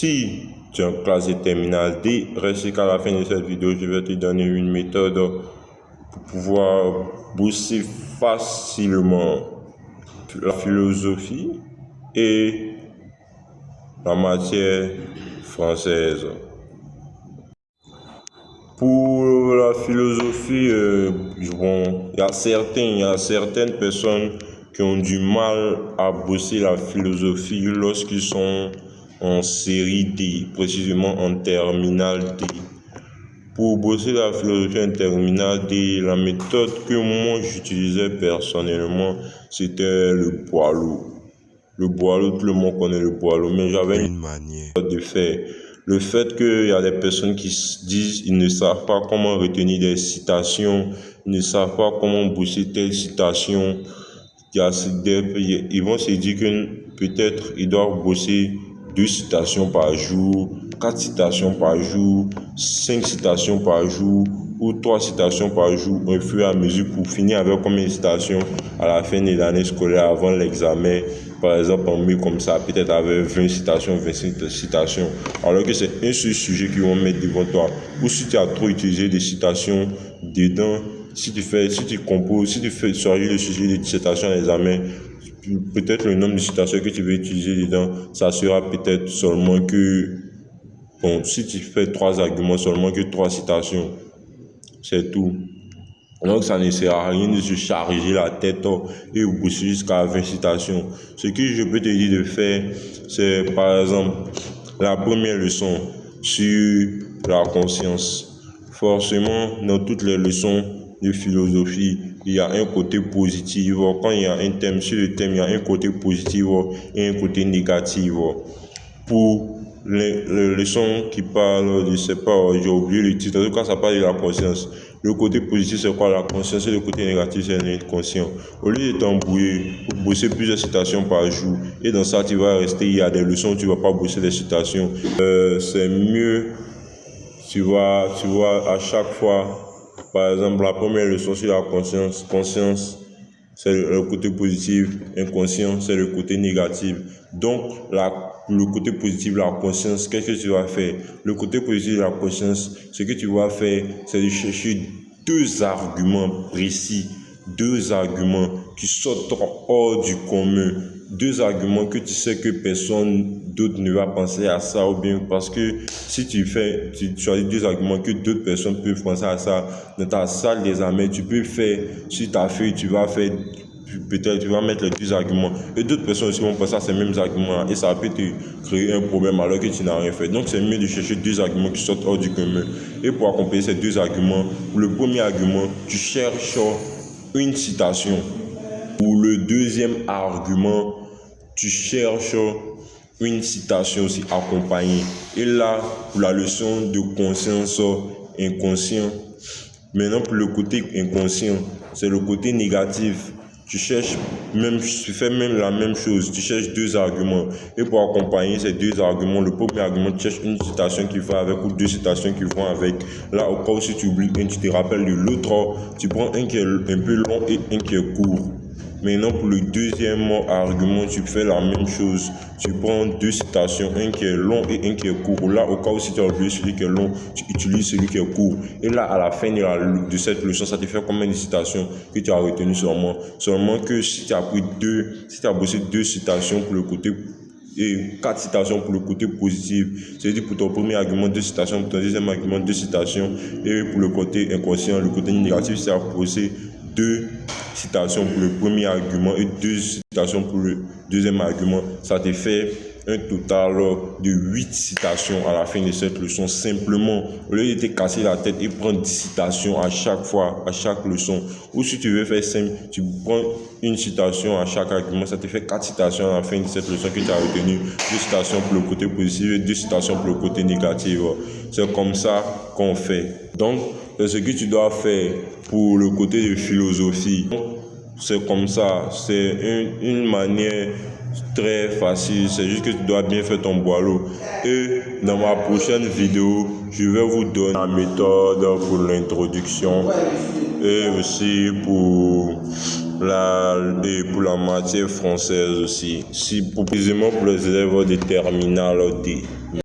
Si tu es en classe de terminale D, reste qu'à la fin de cette vidéo, je vais te donner une méthode pour pouvoir bosser facilement la philosophie et la matière française. Pour la philosophie, il y a certaines personnes qui ont du mal à bosser la philosophie lorsqu'ils sont en série D, précisément en terminale D. Pour bosser la philosophie en terminale D, la méthode que moi j'utilisais personnellement, c'était le boileau. Le boileau, tout le monde connaît le boileau, mais j'avais une manière de faire. Le fait qu'il y a des personnes qui se disent ils ne savent pas comment retenir des citations, ils ne savent pas comment bosser telle citation, ils vont se dire que peut-être ils doivent bosser 2 citations par jour, 4 citations par jour, 5 citations par jour ou 3 citations par jour au fur et à mesure pour finir avec combien de citations à la fin de l'année scolaire avant l'examen. Par exemple, en mai comme ça, peut-être avec 20 citations, 25 citations, alors que c'est un seul sujet qu'ils vont mettre devant toi. Ou si tu as trop utilisé des citations dedans, si tu composes, si tu fais changer le sujet de dissertation à l'examen, peut-être le nombre de citations que tu veux utiliser dedans, ça sera peut-être seulement que, bon, si tu fais 3 arguments, seulement que 3 citations, c'est tout. Donc ça ne sert à rien de se charger la tête et bosser jusqu'à 20 citations. Ce que je peux te dire de faire, c'est par exemple la première leçon sur la conscience. Forcément, dans toutes les leçons de philosophie, il y a un côté positif. Quand il y a un thème, sur le thème, il y a un côté positif et un côté négatif. Pour les leçons qui parlent, je sais pas, j'ai oublié le titre, en tout cas ça parle de la conscience. Le côté positif c'est quoi? La conscience, et le côté négatif c'est l'inconscient. Au lieu de t'embrouiller, bosser plusieurs citations par jour, et dans ça tu vas rester, il y a des leçons où tu vas pas bosser des citations. C'est mieux, tu vois, à chaque fois, par exemple la première leçon sur la conscience, c'est le côté positif, inconscient, c'est le côté négatif. Donc, le côté positif de la conscience, qu'est-ce que tu vas faire? Le côté positif de la conscience, ce que tu vas faire, c'est de chercher 2 arguments précis, 2 arguments qui sortent hors du commun, 2 arguments que tu sais que personne d'autre ne va penser à ça, ou bien parce que si tu choisis 2 arguments que d'autres personnes peuvent penser à ça, dans ta salle d'examen, tu peux faire, sur ta feuille, tu vas faire, peut-être tu vas mettre les 2 arguments, et d'autres personnes aussi vont penser à ces mêmes arguments, et ça peut te créer un problème alors que tu n'as rien fait. Donc c'est mieux de chercher 2 arguments qui sortent hors du commun. Et pour accompagner ces 2 arguments, pour le premier argument, tu cherches une citation. Pour le deuxième argument, tu cherches une citation aussi accompagnée. Et là, pour la leçon de conscience inconscient, maintenant pour le côté inconscient, c'est le côté négatif. Tu fais même la même chose, tu cherches 2 arguments. Et pour accompagner ces 2 arguments, le premier argument, tu cherches une citation qui va avec ou 2 citations qui vont avec. Là, au cas où si tu oublies un, tu te rappelles de l'autre, tu prends un qui est un peu long et un qui est court. Maintenant, pour le deuxième argument, tu fais la même chose. Tu prends 2 citations, un qui est long et un qui est court. Là, au cas où si tu as oublié celui qui est long, tu utilises celui qui est court. Et là, à la fin de cette leçon, ça te fait combien de citations que tu as retenues seulement? Seulement que si tu as bossé 2 citations pour le côté et 4 citations pour le côté positif, c'est-à-dire pour ton premier argument 2 citations, pour ton deuxième argument 2 citations, et pour le côté inconscient, le côté négatif, c'est à bosser 2 citations pour le premier argument et 2 citations pour le deuxième argument. Ça te fait un total de 8 citations à la fin de cette leçon. Simplement, au lieu de te casser la tête et prendre 10 citations à chaque fois, à chaque leçon. Ou si tu veux faire simple, tu prends une citation à chaque argument. Ça te fait 4 citations à la fin de cette leçon que tu as retenu. 2 citations pour le côté positif et 2 citations pour le côté négatif. C'est comme ça qu'on fait. Donc, c'est ce que tu dois faire pour le côté de philosophie. C'est comme ça. C'est une manière très facile, c'est juste que tu dois bien faire ton boileau. Et dans ma prochaine vidéo, je vais vous donner la méthode pour l'introduction et aussi pour la matière française aussi, précisément pour les élèves de terminale D.